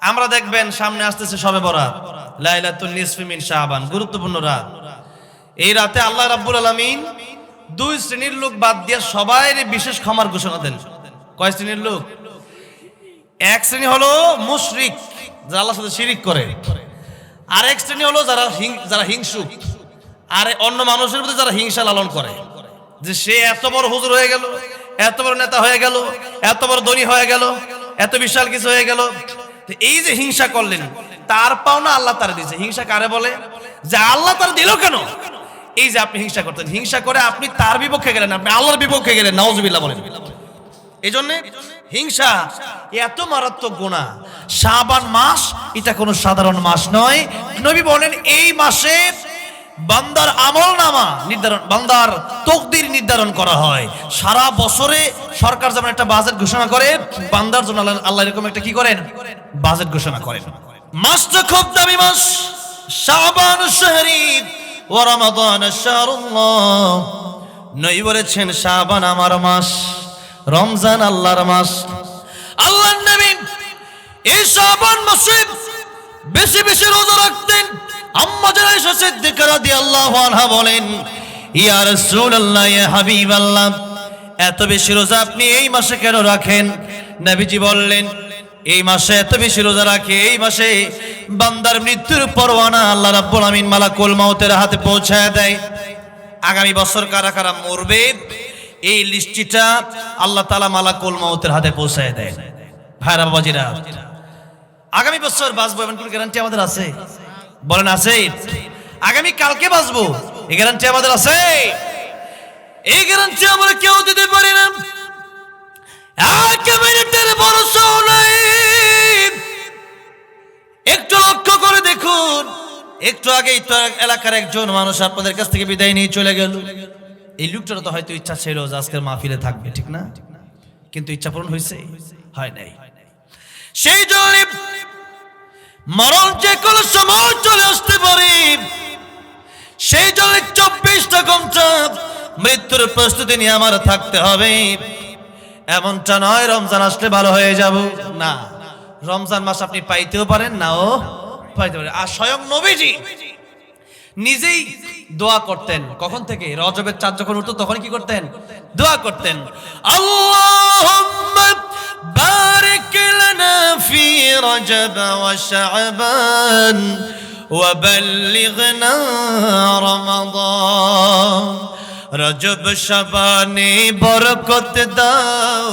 আমরা দেখবেন সামনে আসতেছে শবে বরাত, লাইলাতুন নিসফি মিন শাবান, গুরুত্বপূর্ণ রাত। এই রাতে আল্লাহ রাব্বুল আলামিন দুই শ্রেণীর লোক বাদ দিয়ে সবাইর বিশেষ ক্ষমার ঘোষণা দেন। কয় শ্রেণীর লোক? এক শ্রেণী হলো মুশরিক, যারা আল্লাহর সাথে শিরিক করে। আর এক শ্রেণী হলো যারা হিংসুক, আর অন্য মানুষের প্রতি যারা হিংসা লালন করে, যে সে এত বড় হুজুর হয়ে গেল, এত বড় নেতা হয়ে গেল, এত বড় ধনী হয়ে গেল, এত বিশাল কিছু হয়ে গেল। এই যে হিংসা করলেন, তার পাওনা আল্লাহ তার দিয়েছে। হিংসা কারে বলে? যে আল্লাহ তার দিল কেন? এই যে আপনি হিংসা করতেন, হিংসা করে আপনি তার বিপক্ষে গেলেন, আপনি আল্লাহর বিপক্ষে গেলেন, নাউজুবিল্লাহ বলেন। এই জন্য হিংসা এত মারাত্মক গুনাহ। শাবান মাস এটা কোনো সাধারণ মাস নয়। নবী বলেন এই মাসে বান্দার আমলনামা নির্ধারণ, বান্দার তাকদীর নির্ধারণ করা হয়। সারা বছরে সরকার যেমন একটা বাজেট ঘোষণা করে, বান্দার জন্য আল্লাহ এরকম একটা কি করেন? বাজেট ঘোষণা করেন। মাসটা খুব দামি মাস, শাবান শাহরি ওয়া রমাদান শাহরুল্লাহ। নবী বলেছেন শাবান আমার মাস, রমজান আল্লাহর মাস। আল্লাহর নবী এই শাবান মাসে বেশি বেশি রোজা রাখতেন। আম্মা জান আয়েশা সিদ্দিকা রাদিয়াল্লাহু আনহা বলেন, ইয়া রাসূলুল্লাহ, ইয়া হাবিবাল্লাহ, এত বেশি রোজা আপনি এই মাসে কেন রাখেন? নবীজি বললেন, এই মাসে এত বেশি রোজা রাখে, এই মাসে বান্দার মৃত্যুর পরওয়ানা আল্লাহ রাব্বুল আমিন মালাকুল মাউতের হাতে পৌঁছায় দেয়। আগামী বছর কারা কারা মরবে এই লিস্টটা আল্লাহ তাআলা মালাকুল মাউতের হাতে পৌঁছায় দেয়। ভাইরা বাবাজিরা, আগামী বছর বাঁচবো এমন কোন গ্যারান্টি আমাদের আছে? বলেন আছে? আগামী কালকে বাঁচবো এই গ্যারান্টি আমাদের আছে? এই গ্যারান্টি আমরা কেউ দিতে পারি না। একেবারে ভরসা নাই। একটু লক্ষ্য করে দেখুন, একটু আগেই তো এলাকার একজন মানুষ আপনাদের কাছ থেকে বিদায় নিয়ে চলে গেল। এই লোকটার তো হয়তো ইচ্ছা ছিল যে আজকের মাহফিলে থাকবে, ঠিক না? কিন্তু ইচ্ছা পূরণ হয়েছে? হয় নাই। সেই জন্য মরণ যে কোনো সময় চলে আসতে পারে। সেই জন্য 24টা ঘন্টা মৃত্যুর প্রস্তুতি নিয়ে আমার থাকতে হবে। এমনটা নয় রমজান আসলে ভালো হয়ে যাব, না। রমজান মাস আপনি পাইতেও পারেন, নাও পাইতে পারেন। আর স্বয়ং নবীজি নিজেই দোয়া করতেন। কখন থেকে? রজবের চাঁদ যখন উঠতো তখন কি করতেন? দোয়া করতেন, আল্লাহুম্মা বারিক লানা ফি রজব ওয়া শাবান ওয়া বাল্লিগনা রমাদান। রজব শাবানে বরকত দাও,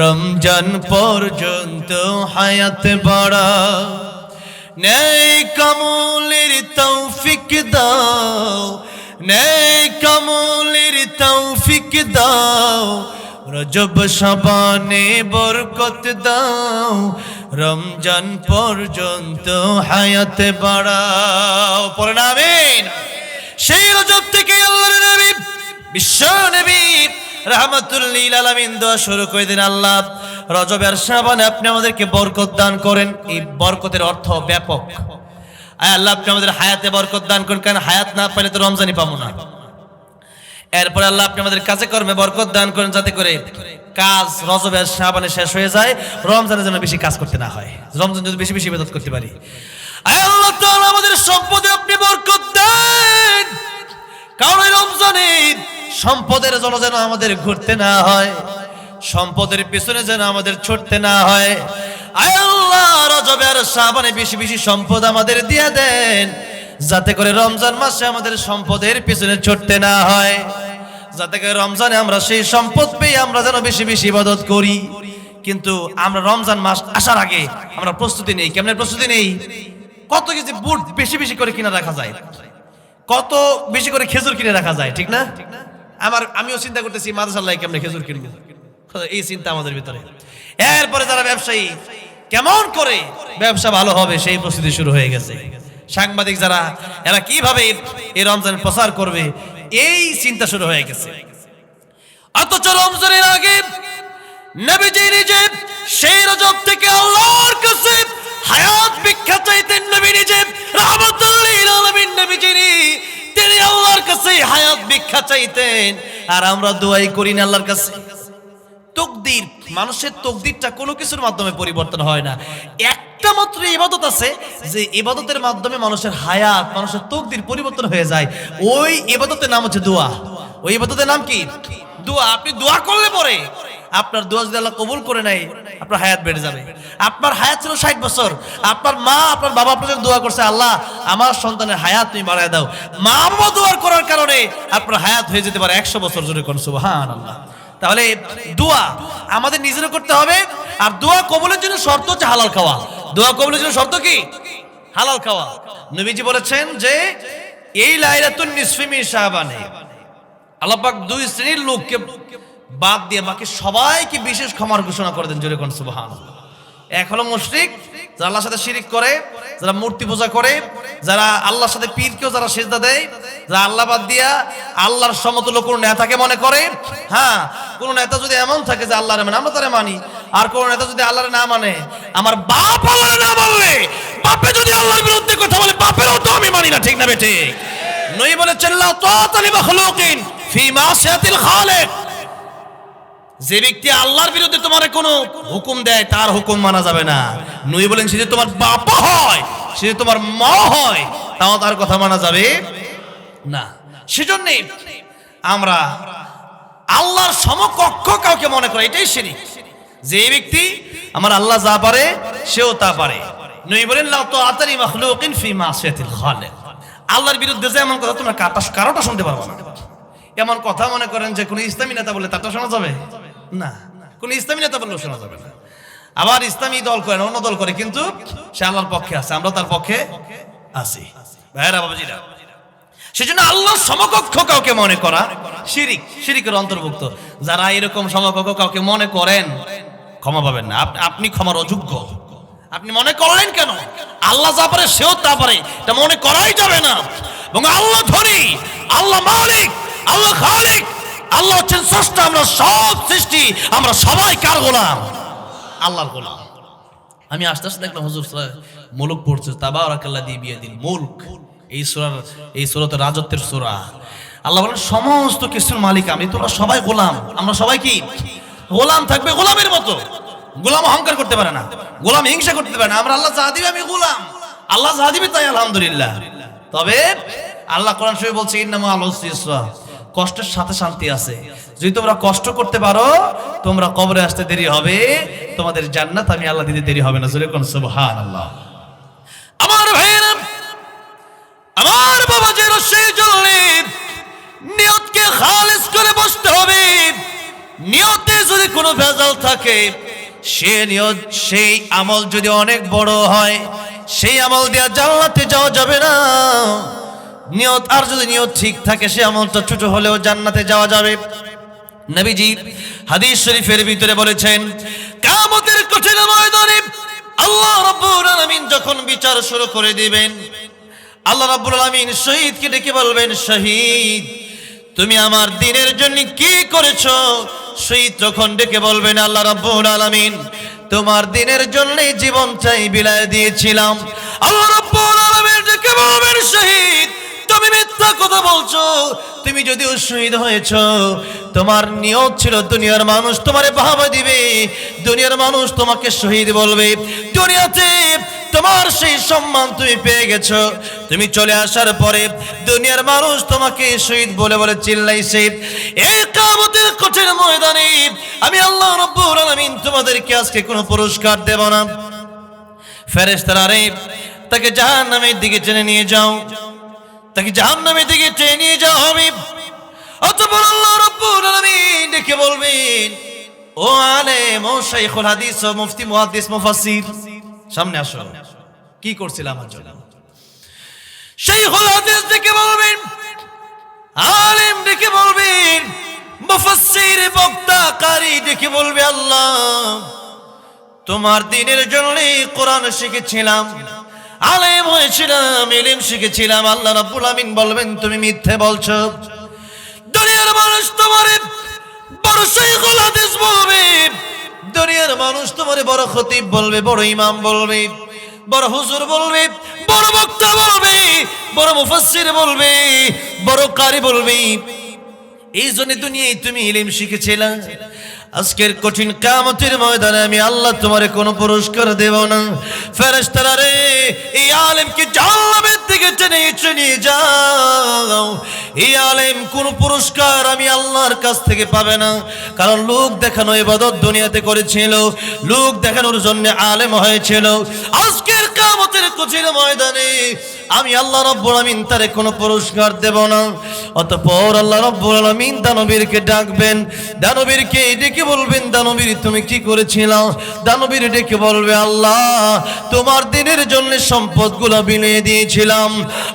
রমজান পর্যন্ত হায়াত বাড়াও। নেক আমলের তৌফিক দাও, নেক আমলের তৌফিক দাও। রজব শাবানে বরকত দাও, রমজান পর্যন্ত হায়াত বাড়াও। পড়েন আমিন। সেই রজব থেকে আল্লাহর নবী, বিশ্ব নবী রাহমাতুল লিল আলামিন দোয়া শুরু করে দিন, আল্লাহ রজব আর শাবানে আপনি আমাদেরকে বরকত দান করেন। এই বরকতের অর্থ ব্যাপক। আল্লাহ আপনি আমাদের হায়াতে বরকত দান করেন, কারণ হায়াত না পেলে তো রমজানই পাবো না। এরপর আল্লাহ আপনি আমাদের কাজে কর্মে বরকত দান করেন, যাতে করে কাজ রজব আর শাবানে শেষ হয়ে যায়, রমজানের জন্য বেশি কাজ করতে না হয়, রমজান যদি বেশি বেশি ইবাদত করতে পারি। আল্লাহ তাআলা আমাদের সম্পদে আপনি বরকত দেন, কারণ রমজানে সম্পদের জন্য যেন আমাদের ঘুরতে না হয়, সম্পদের পিছনে যেন আমাদের ছুটতে না হয়। আল্লাহ রজব আর শাবানে বেশি বেশি সম্পদ আমাদের দিয়ে দেন, যাতে করে রমজান মাসে আমাদের সম্পদের পিছনে ছুটতে না হয়, যাতে করে রমজানে আমরা সেই সম্পদ পেয়ে আমরা যেন বেশি বেশি ইবাদত করি। কিন্তু আমরা রমজান মাস আসার আগে আমরা প্রস্তুতি নেই। কেমন প্রস্তুতি নেই? কত কেজি বুট বেশি বেশি করে কিনে রাখা যায়, কত বেশি করে খেজুর কিনে রাখা যায়, ঠিক না? আমিও চিন্তা করতেছি মাদ্রাসায় কেমনে খেজুর কিনবো, এই চিন্তা আমাদের ভিতরে। এরপরে যারা ব্যবসায়ী, কেমন করে ব্যবসা ভালো হবে সেই প্রস্তুতি শুরু হয়ে গেছে। সাংবাদিক যারা, এরা কিভাবে এই রমজানের প্রচার করবে এই চিন্তা শুরু হয়ে গেছে। অথচ রমজানের আগে নবীজি নিজে সেই রজব থেকে আল্লাহর কাছে হায়াত ভিক্ষা চাইতেন। নবী নিজে রাহমাতুল লিল আলামিন নবীজি তিনি আল্লাহর কাছে হায়াত ভিক্ষা চাইতেন, আর আমরা দোয়াই করি না আল্লাহর কাছে। তাকদীর মানুষের তকদিরটা কোনো কিছুর মাধ্যমে পরিবর্তন হয় না। একটা মাত্র ইবাদত আছে যে ইবাদতের মাধ্যমে মানুষের হায়াত, মানুষের তকদির পরিবর্তন হয়ে যায়। ওই ইবাদতের নাম হচ্ছে দোয়া। ওই ইবাদতের নাম কি? দোয়া। আপনি দোয়া করলে পরে আপনার দোয়া যদি আল্লাহ কবুল করে নেয়, আপনার হায়াত বেড়ে যাবে। আপনার হায়াত ছিল 60 বছর, আপনার মা আপনার বাবা আপনার জন্য দোয়া করছে, আল্লাহ আমার সন্তানের হায়াত তুমি বাড়ায় দাও। মা বাবা দোয়া করার কারণে আপনার হায়াত হয়ে যেতে পারে 100 বছর। জোরে কোন সুবহানাল্লাহ। তাহলে দোয়া আমাদের নিজেরও করতে হবে। আর দোয়া কবুলের জন্য শর্ত হচ্ছে হালাল খাওয়া। দোয়া কবুলের জন্য শর্ত কি? হালাল খাওয়া। নবীজি বলেছেন যে এই লাইলাতুন নিসফি মিন শাবানে আল্লাহ পাক 2 শ্রেণীর লোককে বাদ দিয়ে বাকি সবাইকে বিশেষ ক্ষমার ঘোষণা করে দেন। জোরে কোন সুবহানাল্লাহ। এক হলো মুশরিক, যারা আল্লাহর সাথে শিরিক করে, যারা মূর্তি পূজা করে, যারা আল্লাহর সাথে পীরকেও যারা সিজদা দেয়, যারা আল্লাহ বাদ দিয়া আল্লাহর সমতুল্য কোন নেতাকে মনে করে। হ্যাঁ, কোন নেতা যদি এমন থাকে যে আল্লাহর মানে আমরা তারে মানি, আর কোন নেতা যদি আল্লাহর না মানে, আমার বাপ আল্লাহর না মানলে, বাপে যদি আল্লাহর বিরুদ্ধে কথা বলে, বাপেরও তো আমি মানি না। ঠিক না বেঠে? নবী বলেছেন লা তাআতা লি মাখলুকিন ফি মাসিয়াতিল খালিক। যে ব্যক্তি আল্লাহর বিরুদ্ধে তোমার কোনো হুকুম দেয়, তার হুকুম মানা যাবে না। নবী বলেন সে যে তোমার বাবা হয়, সে যে তোমার মা হয়, তাও তার কথা মানা যাবে না। সেজন্য আমরা আল্লাহর সমকক্ষ কাউকে মনে করে, এটাই শিরক। যে ব্যক্তি আমার আল্লাহ যা পারে সেও তা পারে। নবী বলেন লা তাআতা লি মাখলুকিন ফি মাসিয়াতিল খালিক। আল্লাহর বিরুদ্ধে যে এমন কথা তোমরা কারোটা শুনতে পারবে না। এমন কথা মনে করেন যে কোন ইসলামী নেতা বলে তারটা শোনা যাবে না, কোন ইসলামী নেতা বললেও শোনা যাবে না। আবার ইসলামী দল করে, অন্য দল করে, কিন্তু সে আল্লাহর পক্ষে আছে, আমরা তার পক্ষে আছি। ভাইরা বাবাজিরা, সেজন্য আল্লাহর সমকক্ষ কাউকে মনে করা শিরিক, শিরিকের অন্তর্ভুক্ত। যারা এরকম সমকক্ষ কাউকে মনে করেন, ক্ষমা পাবেন না। আপনি ক্ষমার অযোগ্য। আপনি মনে করলেন কেন? আল্লাহ যা পারে সেও তা পারে, এটা মনে করাই যাবে না। এবং আল্লাহ ধনী, আল্লাহ মালিক, আল্লাহ খালিক, আল্লাহ হচ্ছেন স্রষ্টা। আমরা সব সৃষ্টি, আমরা সবাই কার গোলাম? আল্লাহর গোলাম। আমি আস্তে আস্তে দেখলাম হুজুর মুলক পড়ছে, তাবারাকাল্লাযী বিয়াদিল মুলক। এই সূরাতে রাজত্বের সূরা। আল্লাহ বলেন সমস্ত কিছুর মালিক আমি, তোমরা সবাই গোলাম। আমরা সবাই কি গোলাম থাকবে, গোলামের মতো। গোলাম অহংকার করতে পারে না, গোলাম হিংসা করতে পারে না। আমরা আল্লাহ যা দিবে আমি গোলাম, আল্লাহ যা দিবে তাই আলহামদুলিল্লাহ। তবে আল্লাহ কোরআন শরীফে বলছে ইন্নামা আল উসরি ইউসরা, কষ্টের সাথে শান্তি আছে। যদি তোমরা কষ্ট করতে পারো, তোমরা কবরে আসতে দেরি হবে, তোমাদের জান্নাত আমি আল্লাহ দিতে দেরি হবে না। জোরে কোন সুবহানাল্লাহ। আমার ভাইরা, আমার বাবাজির, সেই জন্য নিয়তকে খালিস করে বসতে হবে। নিয়তে যদি কোনো ভেজাল থাকে, সে নিয়ত, সেই আমল যদি অনেক বড় হয়, সেই আমল দিয়ে জান্নাতে যাওয়া যাবে না। নিয়ত, আর যদি নিয়ত ঠিক থাকে, সে আমলটা ছোট হলেও জান্নাতে যাওয়া যাবে। নবীজি হাদিস শরীফের ভিতরে বলেছেন, কিয়ামতের কঠিন ময়দানে আল্লাহ রাব্বুল আলামিন যখন বিচার শুরু করে দিবেন, আল্লাহ রাব্বুল আলামিন শহীদকে ডেকে বলবেন, শহীদ তুমি আমার দ্বীনের জন্য কি করেছো? শহীদ তখন ডেকে বলবেন, আল্লাহ রাব্বুল আলামিন তোমার দ্বীনের জন্য জীবনটাই বিলায় দিয়েছিলাম। আল্লাহ রাব্বুল আলামিন ডেকে বলবেন, শহীদ তুমি মিথ্যা কথা বলছো। তুমি যদিও শহীদ হয়েছো, তোমার নিয়ত ছিল দুনিয়ার মানুষ তোমারে বাহবা দিবে, দুনিয়ার মানুষ তোমাকে শহীদ বলবে, দুনিয়াতে তোমার সেই সম্মান তুমি পেয়ে গেছো। তুমি চলে আসার পরে দুনিয়ার মানুষ তোমাকে শহীদ বলে বলে চিল্লাইছে। এই কিয়ামতের কঠিন ময়দানে আমি আল্লাহ রাব্বুল আলামিন তোমাদেরকে আজকে কোনো পুরস্কার দেব না। ফেরেশতারা রে তাকে জাহান্নামের দিকে টেনে নিয়ে যাও, তাকে জাহান্নামের দিকে টেনে নিয়ে যাওয়া হবে। অতঃপর আল্লাহ রাব্বুল আলামিন ডেকে বলবেন, ও আলেম, ও শাইখুল হাদিস, ও মুফতি, মুহাদ্দিস, মুফাসসির, সামনে আসো। কি করছিলাম আমার জন্য? শাইখুল হাদিস ডেকে বলবেন, আলেম ডেকে বলবেন, মুফাসসির, বক্তা, কারি ডেকে বলবে, আল্লাহ তোমার দ্বীনের জন্য কোরআন শিখেছিলাম, আলেম হয়েছিলাম, ইলম শিখেছিলাম। আল্লাহ রাব্বুল আলামিন বলবেন, তুমি মিথ্যে বলছো। দুনিয়ার মানুষ তোমারে বড় শাইখুল হাদিস বলবে, দুনিয়ার মানুষ তোমারে বড় খতিব বলবে, বড় ইমাম বলবে, বড় হুজুর বলবে, বড় বক্তা বলবে, বড় মুফাসসির বলবে, বড় কারি বলবে। এই জন্য দুনিয়ায় তুমি ইলম শিখেছিলা, আজকের কঠিন কিয়ামতের ময়দানে আমি আল্লাহ তোমারে কোনো পুরস্কার দেব না। ফেরেশতারা রে, এই আলেমকে জাহান্নামের দিকে টেনে নিয়ে যাও। এই আলেম কোনো পুরস্কার আমি আল্লাহর কাছ থেকে পাবে না, কারণ লোক দেখানো ইবাদত দুনিয়াতে করেছিল, লোক দেখানোর জন্য আলেম হয়েছিল। আজকের কিয়ামতের কঠিন ময়দানে আমি আল্লাহ রাব্বুল আলামিন তারে কোনো পুরস্কার দেব না। অতঃপর আল্লাহ রাব্বুল আলামিন দানবীরকে ডাকবেন, দানবীরকে ডেকে বলবেন, দানবীর তুমি কি করেছিলা? দানবীর ডেকে বলবে, আল্লাহ তোমার দিনের জন্য সম্পদগুলো বিলিয়ে দিয়েছিলাম।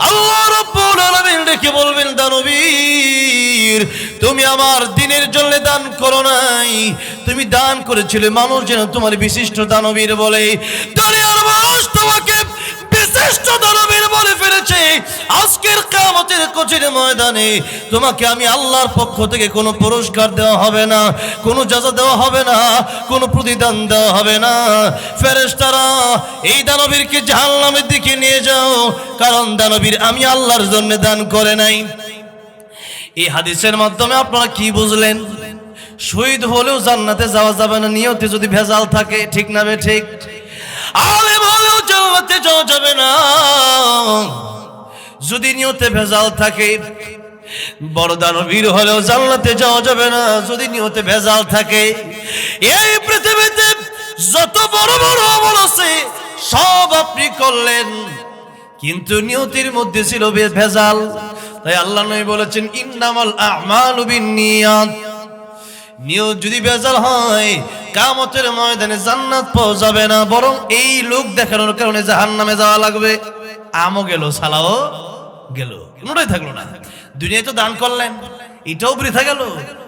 আল্লাহ রাব্বুল আলামিন ডেকে বলবেন, দানবীর তুমি আমার দিনের জন্য দান করো নাই, তুমি দান করেছিলে মানুষ যেন তোমার বিশিষ্ট দানবীর বলে। দুনিয়ার মানুষ তোমাকে বিশিষ্ট দানবীর বলে ফেলেছে। আজকের কিয়ামতের কঠিন ময়দানে তোমাকে আমি আল্লাহর পক্ষ থেকে কোনো পুরস্কার দেওয়া হবে না, কোনো জাযা দেওয়া হবে না, কোনো প্রতিদান দেওয়া হবে না। ফেরেশতারা এই দানবীরকে জাহান্নামের দিকে নিয়ে যাও, কারণ দানবীর আমি আল্লাহর জন্য দান করে নাই। এই হাদিসের মাধ্যমে আপনারা কি বুঝলেন? শহীদ হলেও জান্নাতে যাওয়া যাবে না নিয়তে যদি ভেজাল থাকে, ঠিক না বে ঠিক? আলেম হলেও জান্নাতে যাওয়া যাবে না যদি নিয়তে ভেজাল থাকে। বড় দানবীর হলেও জান্নাতে যাওয়া যাবে না যদি নিয়তে ভেজাল থাকে। এই পৃথিবীতে যত বড় বড় আমল আছে সব আপনি করলেন, কিন্তু নিয়তির মধ্যে ছিল ভেজাল। তাই আল্লাহ নবী বলেছেন, ইন্নামাল আ'মালু বিন্নিয়াত। নিয়ত যদি ভেজাল হয় কিয়ামতের ময়দানে জান্নাত পাওয়া যাবে না, বরং এই লোক দেখানোর কারণে জাহান্নামে যাওয়া লাগবে। আমও গেল, সালাও গেল, কোনোটাই থাকলো না। দুনিয়ায় তো দান করলেন, এটাও বৃথা গেল,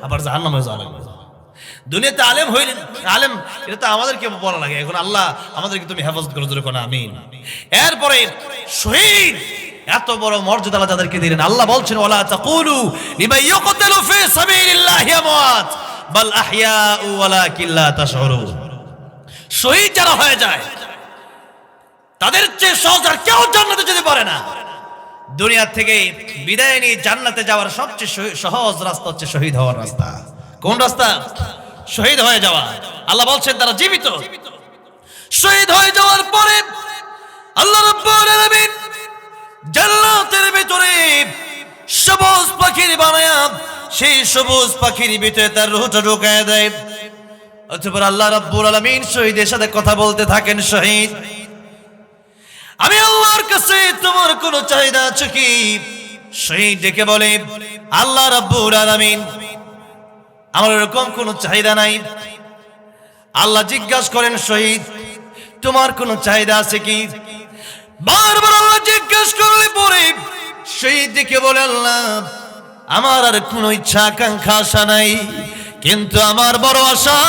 আবার জাহান্নামে যাওয়া লাগবে। দুনিয়াতে আলেম হইলেন, আলেম এটা তো আমাদেরকে বলা লাগে। এখন আল্লাহ আমাদেরকে তুমি হেফাজত করো, জোরে কোন আমিন। এরপরে শহীদ, এত বড় মর্যাদা আল্লাহ যাদেরকে দিলেন, আল্লাহ বলছেন, ওয়ালা তাকুলু লিমান ইউকতালু ফি সাবিলিল্লাহি আমওয়াত বাল আহইয়াউ ওয়ালাকিন লা তাশউরুন। শহীদ যারা হয়ে যায় তাদের চেয়ে সহজ আর কেউ জান্নাতে যেতে পারে না। দুনিয়া থেকে বিদায় নিয়ে জান্নাতে যাওয়ার সবচেয়ে সহজ রাস্তা হচ্ছে শহীদ হওয়ার রাস্তা। কোন রাস্তা? শহীদ হয়ে যাওয়া। আল্লাহ বলছেন তারা জীবিত। শহীদ হয়ে যাওয়ার পরে আল্লাহ রাব্বুল আলামিন জান্নাতের ভিতরে সবুজ পাখির বানায়া সেই সবুজ পাখির ভিতরে তার রূহটা ঢুকায় দেয়। অতঃপর আল্লাহ রাব্বুল আলামিন শহীদের সাথে কথা বলতে থাকেন, শহীদ আমি আল্লাহর কাছে তোমার কোনো চাহিদা আছে কি? শহীদ ডেকে বলে, আল্লাহ রাব্বুল আলামিন আমার এরকম কোনো চাহিদা নাই। আল্লাহ জিজ্ঞাসা করেন, শহীদ তোমার কোনো চাহিদা আছে কি? বারবার আল্লাহ জিজ্ঞাসা করলে পরে শহীদ ডেকে বলে, আল্লাহ আমার আর কোনো ইচ্ছা আকাঙ্ক্ষা আশা নাই, কিন্তু আমার বড় আশা,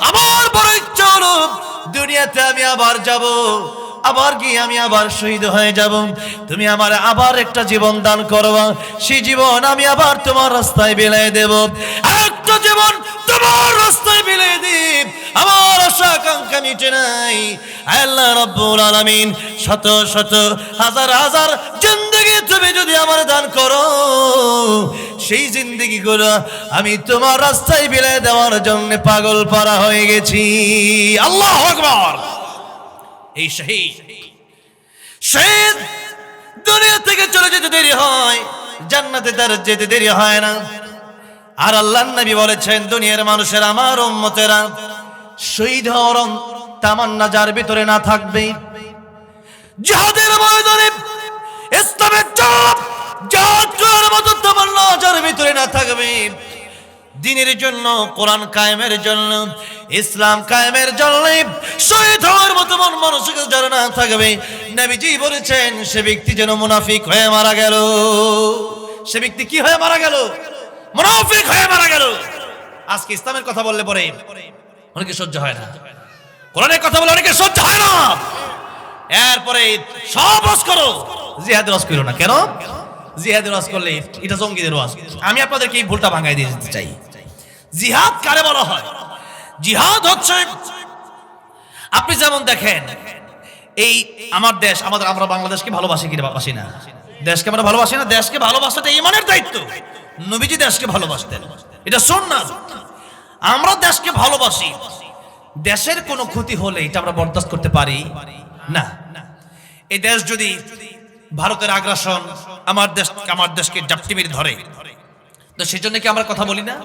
আমার বড় ইচ্ছা হলো দুনিয়াতে আমি আবার যাব, আবার গিয়ে আমি আবার শহীদ হয়ে যাব। তুমি আমার আবার একটা জীবন দান করবা, সেই জীবন আমি আবার তোমার রাস্তায় বিলিয়ে দেব। একটা জীবন তোমার রাস্তায় বিলিয়ে দেব, আমার আশা আকাঙ্ক্ষা মিটে নাই। আল্লাহ রাব্বুল আলামিন শত শত হাজার হাজার জিন্দেগি তুমি যদি আমার দান করো, সেই জিন্দেগিগুলো আমি তোমার রাস্তায় বিলিয়ে দেওয়ার জন্য পাগল পারা হয়ে গেছি। আল্লাহু আকবার। এই শহীদ দুনিয়া থেকে চলে যেতে দেরি হয়, জান্নাতে তার যেতে দেরি হয় না। আর আল্লাহর নবী বলেছেন, দুনিয়ার মানুষের আমার উম্মতেরা শহীদ হওয়ার তামান্না যার ভিতরে না থাকবে, জিহাদের ময়দানে ইসলামের জিহাদ করার মতো তামান্না যার ভিতরে না থাকবে, দিনের জন্য, কোরআন কায়েমের জন্য, ইসলাম কায়েমের জন্য শহীদ হওয়ার মতো মন মানসিকতা যারা না থাকবে, নবীজি বলেছেন সে ব্যক্তি যেন মুনাফিক হয়ে মারা গেল। সে ব্যক্তি কি হয়ে মারা গেল? মুনাফিক হয়ে মারা গেল। আজকে ইসলামের কথা বললে পরে অনেকে সহ্য হয় না, কোরআনের কথা বলে অনেকে সহ্য হয় না। এরপরে সব রস করো, জিহাদ রস করো না। কেন? জিহাদ রস করলে এটা জঙ্গিদের রস। আমি আপনাদেরকে এই ভুলটা ভাঙাই দিয়ে দিতে চাই। জিহাদ কারে বলা হয়? জিহাদ হচ্ছে, আপনি যেমন দেখেন এই আমার দেশ, আমরা বাংলাদেশকে ভালোবাসি কি বাসি না? দেশকে আমরা ভালোবাসি না? দেশকে ভালোবাসাটা ঈমানের দায়িত্ব। নবীজি দেশকে ভালোবাসতেন, এটা সুন্নাত। আমরা দেশকে ভালোবাসি, দেশের কোনো ক্ষতি হলে এটা আমরা বরদাস্ত করতে পারি না। এই দেশ যদি ভারতের আগ্রাসন আমার দেশকে জাপটি মেরে ধরে, তো সেই জন্য কি আমরা কথা বলি না?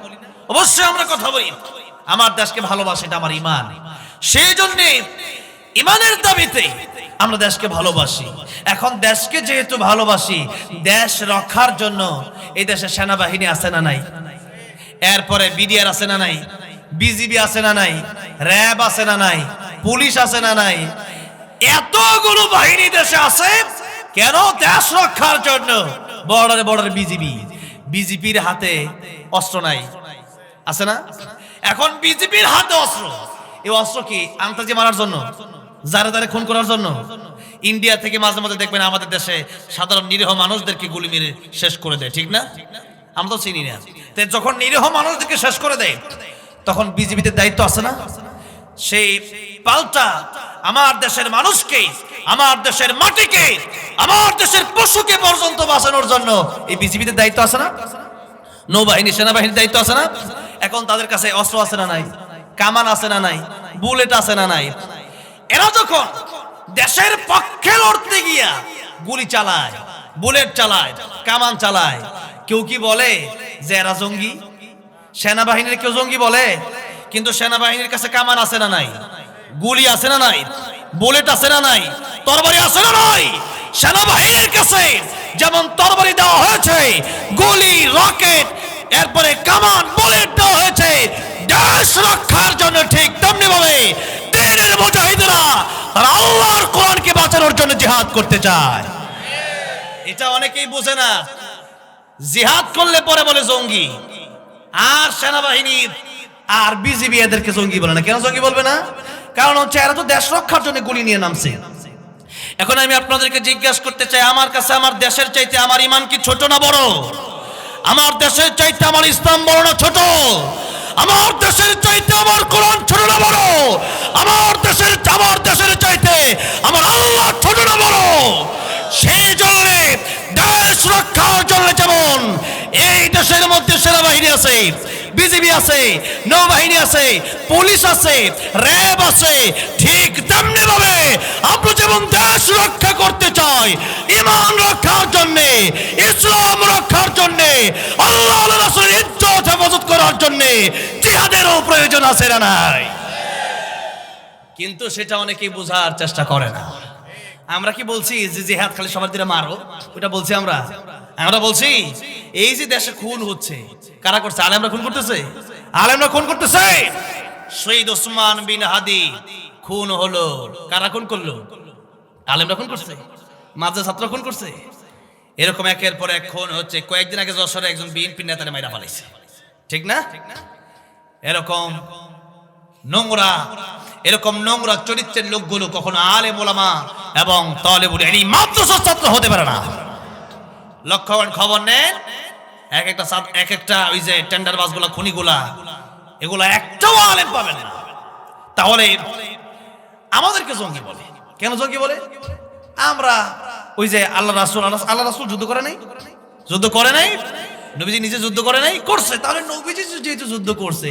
অবশ্যই আমরা কথা বলি। আমার দেশকে ভালোবাসি, এটা আমার ঈমান। সেই জন্য ঈমানের দাবিতে আমরা দেশকে ভালোবাসি। এখন দেশকে যেহেতু ভালোবাসি, দেশ রক্ষার জন্য এই দেশে সেনাবাহিনী আছে না নাই? এরপরে বিডিআর আছে না নাই? বিজিবি আছে না নাই? র্যাব আছে না নাই? পুলিশ আছে না নাই? এতগুলো বাহিনী দেশে আছে কেন? দেশ রক্ষার জন্য। বর্ডারে বিজিবির হাতে অস্ত্র নাই, আছে না? এখন বিজিবির হাতে অস্ত্র, এই অস্ত্র কি আন্তর্জাতিক মারার জন্য, যারে খুন করার জন্য? ইন্ডিয়া থেকে মাঝে মাঝে দেখবেন আমাদের দেশে সাধারণ নিরীহ মানুষদেরকে গুলি মেরে শেষ করে দেয়, ঠিক না? আমরা তো চিনি না। যখন নিরীহ মানুষদেরকে শেষ করে দেয়, তখন বিজিবিতে দায়িত্ব আছে না? সেই পাল্টা আমার দেশের মানুষকে, আমার দেশের মাটিকে, আমার দেশের পশুকে পর্যন্ত বাঁচানোর জন্য এই বিজিবিতে দায়িত্ব আছে না? নৌবাহিনী, সেনাবাহিনীর দায়িত্ব আছে না? এখন তাদের কাছে অস্ত্র আছে না নাই? কামান আছে না নাই? বুলেট আছে না নাই? এরা যখন দেশের পক্ষে লড়তে গিয়া গুলি চালায়, বুলেট চালায়, কামান চালায়, কেউ কি বলে যে এরা জঙ্গি? সেনাবাহিনীর কেউ জঙ্গি বলে? কিন্তু সেনাবাহিনীর কাছে কামান আছে না নাই? গুলি আছে না নাই? বুলেট আছে না নাই? তরবারি আছে না নাই? সেনাবাহিনীর কাছে যেমন তরবারি দেওয়া হয়েছে, গুলি, রকেট, এরপরে কামান, বুলেট দেওয়া হয়েছে দেশ রক্ষার জন্য, ঠিক তেমনি ভাবে দ্বীনের মুজাহিদরা তারা আল্লাহর কোরআনকে বাঁচানোর জন্য জিহাদ করতে চায়। এটা অনেকেই বোঝে না। জিহাদ করলে পরে বলে জঙ্গি, আর সেনাবাহিনী আর বিজিবি এদেরকে জঙ্গি বলে না। কেন জঙ্গি বলবে না? কারণ হচ্ছে এরা তো দেশ রক্ষার জন্য গুলি নিয়ে নামছে। এখন আমি আপনাদেরকে জিজ্ঞাসা করতে চাই, আমার কাছে আমার দেশের চাইতে আমার ঈমান কি ছোট না বড়? আমার দেশের চাইতে আমার ইসলাম বড় না ছোট? আমার দেশের চাইতে আমার কোরআন ছোট না বড়? আমার দেশের চাইতে আমার আল্লাহ ছোট না বড়? সেই জন্য দেশ রক্ষার জন্য যেমন এই দেশের মধ্যে সেনাবাহিনী আছে, বিজিবি আছে, নৌবাহিনী আছে, পুলিশ আছে, র্যাব আছে, ঠিক তেমনি ভাবে আমরা যেমন দেশ রক্ষা করতে চাই, ঈমান রক্ষার জন্য, ইসলাম রক্ষার জন্য, আল্লাহ রাসূলের ইজ্জত হেফাজত করার জন্য জিহাদেরও প্রয়োজন আছে না নাই? কিন্তু সেটা অনেকেই বোঝার চেষ্টা করে না। আমরা কি বলছি যে জিহাদ খালি সবার দিকে মারো? ওটা বলছি আমরা বলছি এই যে দেশে খুন হচ্ছে, কারা করছে? আলেমরা খুন করতেছে। আলেমরা খুন করতেছে। শহীদ ওসমান বিন হাদি খুন হলো, কারা খুন করলো? আলেমরা খুন করছে। মাদ্রাসা ছাত্র খুন করছে। এরকম একের পর এক খুন হচ্ছে। কয়েকদিন আগে যশোরে একজন বিএনপি নেতারে মাইরা ফেলাইছে, ঠিক না? এরকম নোংরা চরিত্রের লোকগুলো কখনো আলেম ওলামা এবং তালেবুল ইলম মাদ্রাসার ছাত্র হতে পারে না। লক্ষ্য করেন, খবর নেন, এক একটা ওই যে টেন্ডার বাসগুলা, খুনিগুলা, এগুলা একটাও আলেম পাবেন না। তাহলে আমাদেরকে জঙ্গি বলে কেন? জঙ্গি বলে আমরা ওই যে আল্লাহ রাসূল যুদ্ধ করে নাই, নবীজি নিজে যুদ্ধ করে নাই, করছে। তাহলে নবীজি যেহেতু যুদ্ধ করছে,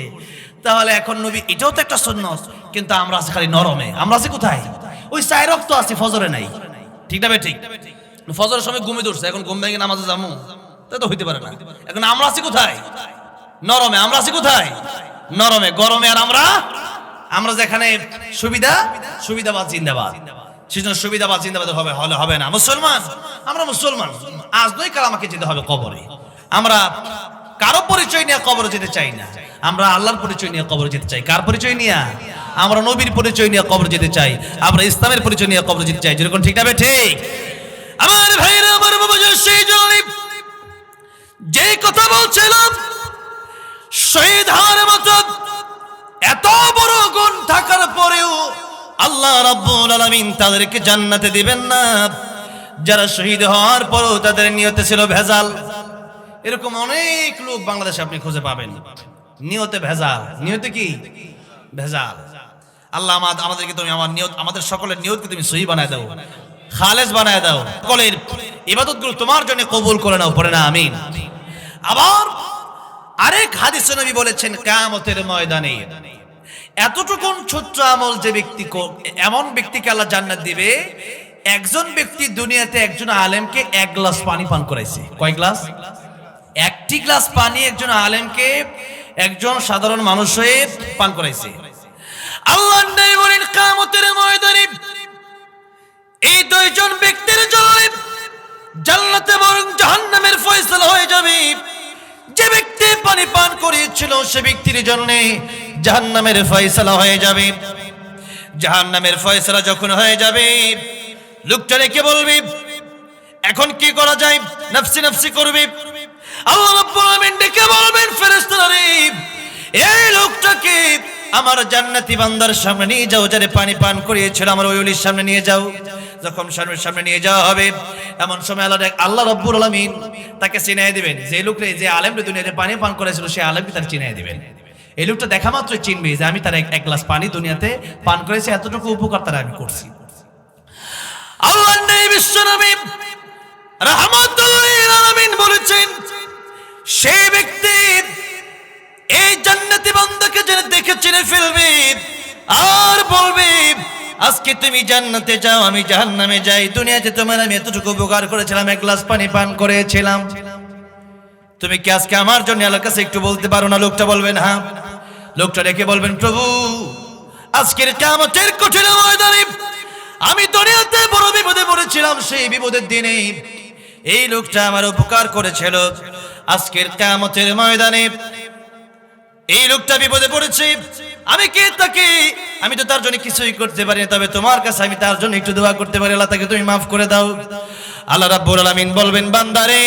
তাহলে এখন নবী, এটাও তো একটা সুন্নাত। কিন্তু আমরা আছি খালি নরমে। আমরা আছি কোথায়? ওই চার ওয়াক্ত আছি, ফজরে নাই, ঠিক না? ঠিক। ফজরের সময় ঘুমিয়ে ধরছে, এখন ঘুম ভেঙে নামাজে যাবো, তাই তো হইতে পারে না। এখন আমরা আছি কোথায়? নরমে। আমরা আছি কোথায়? নরমে, গরমে। আর আমরা যেখানে সুবিধাবাদ জিন্দাবাদ, সেজন্য সুবিধাবাদ জিন্দাবাদ হবে না। আমরা মুসলমান, আজ নয় কাল আমাকে যেতে হবে কবরে। আমরা কারো পরিচয় নিয়ে কবরে যেতে চাই না, আমরা আল্লাহর পরিচয় নিয়ে কবরে যেতে চাই। কার পরিচয় নিয়ে? আমরা নবীর পরিচয় নিয়ে কবরে যেতে চাই, আমরা ইসলামের পরিচয় নিয়ে কবরে যেতে চাই। যেরকম, ঠিক না? ঠিক। আমার ভাইরা, আমার বাবা, সেই জন্য যে কথা বলছিলাম, শহীদ হওয়ার মতো এত বড় গুণ থাকার পরেও আল্লাহ রাব্বুল আলামিন তাদেরকে জান্নাতে দিবেন না। যারা শহীদ হওয়ার পরও তাদের নিয়তে ছিল ভেজাল। এরকম অনেক লোক বাংলাদেশে আপনি খুঁজে পাবেন, নিয়তে ভেজাল। নিয়তে কি? ভেজাল। আল্লাহ আমাদেরকে তুমি আমাদের সকলের নিয়তকে তুমি সহি বানায় দাও, খালেস বানায় দাও। সকলের ইবাদতগুলো তোমার জন্য কবুল করে নাও, পড়ে না আমিন। আবার আরেক হাদিসে নবী বলেছেন কিয়ামতের ময়দানে এতটুকুন ছোট্ট আমল যে ব্যক্তি এমন ব্যক্তিকে আল্লাহ জান্নাত দিবে, একজন ব্যক্তি দুনিয়াতে একজন আলেমকে 1 গ্লাস পানি পান করাইছে। কয় গ্লাস? 1টি গ্লাস পানি একজন আলেমকে একজন সাধারণ মানুষ হয়ে পান করাইছে। আল্লাহ নবী বলেন কিয়ামতের ময়দানে এই দুইজন ব্যক্তির জন্য জান্নাতে বরং জাহান্নামের ফয়সালা হয়ে যাবে। যে ব্যক্তি পানি পান করিয়েছিল সে ব্যক্তির জন্য জাহান্নামের ফয়সালা হয়ে যাবে। জাহান্নামের ফয়সালা যখন হয়ে যাবে, লোকটা রেখে বলবে এখন কি করা যায়, নফসি নফসি করবে। আল্লাহ রাব্বুল আলামিন ডেকে বলবেন ফেরেশতারা রে, এই লোকটাকে আমার জান্নাতি বান্দার সামনে নিয়ে যাও, যারে পানি পান করিয়েছিল আমার ওই ওলির সামনে নিয়ে যাও। যখন সামনে নিয়ে যাওয়া হবে, এমন সময় আল্লাহ রাব্বুল আলামিন তাকে চিনাই দিবেন। যে লোকরে, যে আলেমরে দুনিয়াতে পানি পান করেছিল সেই আলেমকে তার চিনাই দিবেন। এই লোকটা দেখা মাত্র চিনবে যে আমি তার 1 গ্লাস পানি দুনিয়াতে পান করেছি, এতটুকু উপকার তার আমি করছি। আল্লাহর নবী বিশ্বনবী রাহমাতুল লিল আলামিন বলেছেন, সেই ব্যক্তি এই জান্নাতি বান্দাকে যেন দেখে চিনে ফেলবে আর বলবে আজকে তুমি জান্নাতে যাও, আমি জাহান্নামে যাই। দুনিয়াতে তোমার আমি এতটুকু উপকার করেছিলাম, 1 গ্লাস পানি পান করেছিলাম, তুমি কি আজকে আমার জন্য আল্লাহর কাছে একটু বলতে পারো না? লোকটা বলবেন হ্যাঁ। লোকটা ডেকে বলবেন, প্রভু আজকের কিয়ামতের কঠিন ময়দানে আমি দুনিয়াতে বড় বিপদে পড়েছিলাম, সেই বিপদের দিনে এই লোকটা আমার উপকার করেছিল। আজকের কিয়ামতের ময়দানে এই লোকটা বিপদে পড়েছে, আমি কে তাকে, আমি তো তার জন্য কিছুই করতে পারি না, তবে তোমার কাছে আমি তার জন্য একটু দোয়া করতে পারি, আল্লাহ তাকে তুমি মাফ করে দাও। আল্লাহ রাব্বুল আলামিন বলবেন, বান্দারে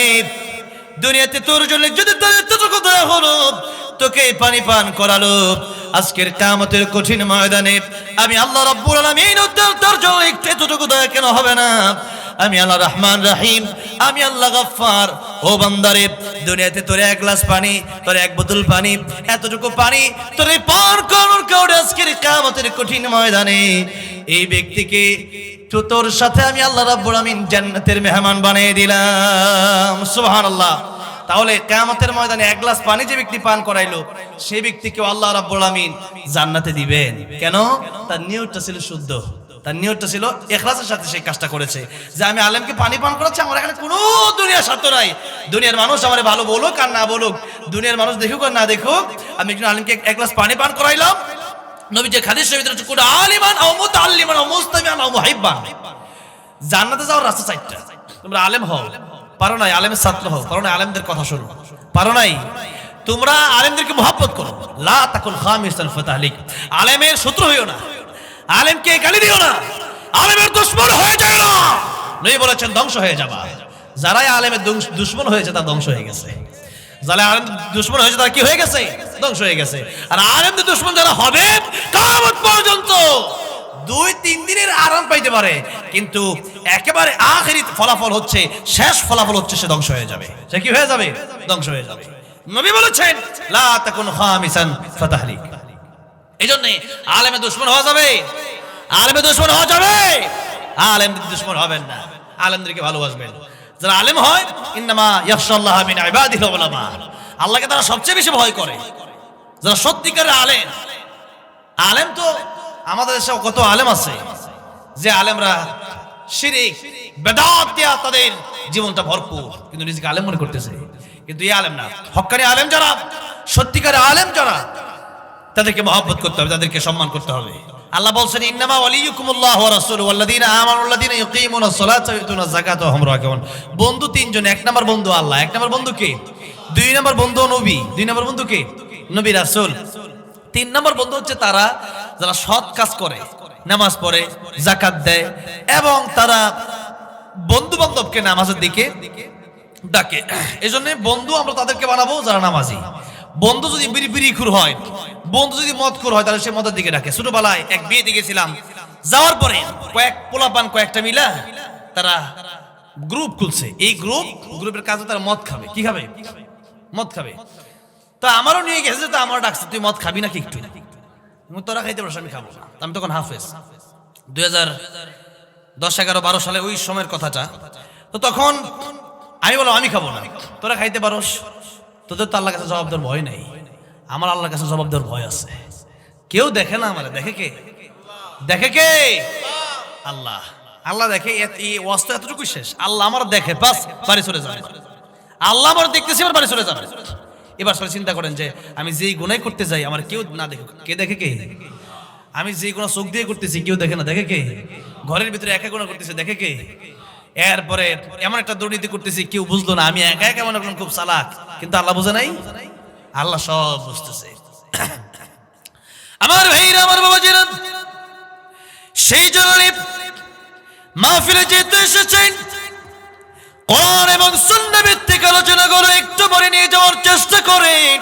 দুনিয়াতে তোর জন্য যদি এতটুকু দয়া হলো, তোকে পানি পান করালো, আজকের কিয়ামতের কঠিন ময়দানে আমি আল্লাহ রাব্বুল আলামিন তোর জন্য এতটুকু দয়া কেন হবে না? আমি আল্লাহ রহমান রহিম, আমি আল্লাহ গফফার। ও বান্দারে দুনিয়াতে তোর 1 গ্লাস পানি, তোর 1 বোতল পানি, এতটুকু পানি তোর পান করার কারণে আজকের কিয়ামতের কঠিন ময়দানে এই ব্যক্তিকে তোর সাথে আমি আল্লাহ রাব্বুল আমিন জান্নাতের মেহমান বানিয়ে দিলাম। সুবহানাল্লাহ। তাহলে কিয়ামতের ময়দানে 1 গ্লাস পানি যে ব্যক্তি পান করাইলো, সেই ব্যক্তিকে আল্লাহ রাব্বুল আমিন জান্নাতে দিবেন। কেন? তার নিয়তটা ছিল শুদ্ধ, তার নিয়তটা ছিল ইখলাসের সাথে সেই কাজটা করেছে, যে আমি আলেমকে পানি পান করাচ্ছি, আমার এখানে কোনো দুনিয়ার স্বার্থ নাই, দুনিয়ার মানুষ আমার ভালো বলুক আর না বলুক, দুনিয়ার মানুষ দেখুক আর না দেখুক, আমি একজন আলেমকে 1 গ্লাস পানি পান করাইলাম। নবীজি হাদিস শরীফে বলেছেন, কুন আলিমান আও মুতাআল্লিমান আও মুস্তামিআন আও মুহিব্বান। জান্নাতে যাওয়ার রাস্তা 4টা। তোমরা আলেম হও, পারো নাই, আলেমের ছাত্র হও, পারো নাই আলেমদের কথা শোনো, পারো নাই তোমরা আলেমদেরকে মহব্বত করো। লা তাকুন খামিসান ফাতাহলিক, আলেমের শত্রু হইও না, আলেমকে গালি দিও না, আলেমের দুশমন হয়ে যায় না। নবী বলেছেন ধ্বংস হয়ে যাবা। যারাই আলেমের দুশমন হয়েছে তারা ধ্বংস হয়ে গেছে, যারা আলেম দুশমন হয়েছে তারা কি হয়ে গেছে? ধ্বংস হয়ে গেছে। আর আলেমদের দুশমন যারা হবে কিয়ামত পর্যন্ত 2-3 দিনের আরাম পাইতে পারে, কিন্তু একেবারে আখিরি ফলাফল হচ্ছে, শেষ ফলাফল হচ্ছে সে ধ্বংস হয়ে যাবে। সে কি হয়ে যাবে? ধ্বংস হয়ে যাবে। নবী বলেছেন লা তাকুন খামিসান ফাতাহলিক। এইজন্য আলেমের দুশমন হওয়া যাবে, আলেমের দুশমন হওয়া যাবে, আলেমদের দুশমন হবেন না, আলেমদেরকে ভালোবাসবেন। যারা আলেম হয়, ইন্নামা ইয়াখশাল্লাহ মিন ইবাদিল উলামা, আল্লাহকে তারা সবচেয়ে বেশি ভয় করে যারা সত্যিকারের আলেম। আলেম তো আমাদের দেশে কত আলেম আছে যে আলেমরা শিরক বেদাত দিয়া তাদের জীবনটা ভরপুর, কিন্তু নিজেকে আলেম মনে করতেছে, কিন্তু এই আলেম না। হক্কানি আলেম যারা, সত্যিকারের আলেম যারা, তাদেরকে মহব্বত করতে হবে, তাদেরকে সম্মান করতে হবে। আল্লাহ বলছেন ইন্নামা ওয়ালিয়ুকুমুল্লাহু ওয়া রাসূলুহু ওয়াল্লাযীনা আমানুল্লাযীনা ইউকিমুনাস সালাতা ওয়া ইউতুনাজ যাকাতা ওয়া হুম রাকিউন। বন্ধু 3 জন। 1 নম্বর বন্ধু আল্লাহ, 1 নম্বর বন্ধু কে? 2 নম্বর বন্ধু নবী, 2 নম্বর বন্ধু কে? নবী রাসূল। 3 নম্বর বন্ধু হচ্ছে তারা যারা সৎ কাজ করে, নামাজ পড়ে, যাকাত দেয়, এবং তারা বন্ধু বান্ধবকে নামাজের দিকে ডাকে। এজন্য বন্ধু আমরা তাদেরকে বানাবো যারা নামাজি। বন্ধু যদি বিড়িখুর হয়, বন্ধু যদি মদখুর হয়, তাহলে সে মদের দিকে ডাকে। ছোটবেলায় এক বিয়েতে গেছিলাম, যাওয়ার পরে কয়েকটা মিলা তারা গ্রুপ খুলছে। এই গ্রুপের কাজে তারা মদ খাবে। কি খাবে? মদ খাবে। তো আমারও নিয়ে গেছে, তো আমার ডাকছে, তুই মদ খাবি নাকি একটু? তোরা খাইতে পারছ, আমি খাবো না। আমি তখন হাফেজ, 2010, 11, 12 সালে ওই সময়ের কথাটা। তো তখন আমি বললাম আমি খাবো না, তোরা খাইতে পারোস, তোদের তো আল্লাহর কাছে জবাব দেওয়ার ভয় নেই, আমার আল্লাহর কাছে জবাব দেওয়ার ভয় আছে। কেউ দেখে না আমার, দেখে কে? দেখে কে? আল্লাহ। আল্লাহ দেখে, এই ওয়াজ তো এতটুকু শেষ। আল্লাহ আমার দেখে, বাস বাড়ি চলে যাবে। আল্লাহ আমার দেখতেছি, আমার বাড়ি চলে যাবে। এবার সবাই চিন্তা করেন যে আমি যেই গুনাহ করতে যাই আমার কেউ না দেখুক, কে দেখে? কে? আমি যেই গুনাহ চোখ দিয়ে করতেছি কেউ দেখে না, দেখে কে? ঘরের ভিতরে একা গুনাহ করতেছি, দেখে কে? এরপরে এমন একটা দুর্নীতি করতেছি কেউ বুঝলো না, আমি একা একা মনে করলাম খুব চালাক, কিন্তু আল্লাহ বুঝে নাই? আল্লাহ সব বুঝতেছে। আমার ভাইরা, আমার বাবাজিরা, সেই জন্য মাহফিলে যেতে এসেছেন, কোরআন এবং সুন্নাহ ভিত্তিক আলোচনা করে একটু পরে নিয়ে যাওয়ার চেষ্টা করেন।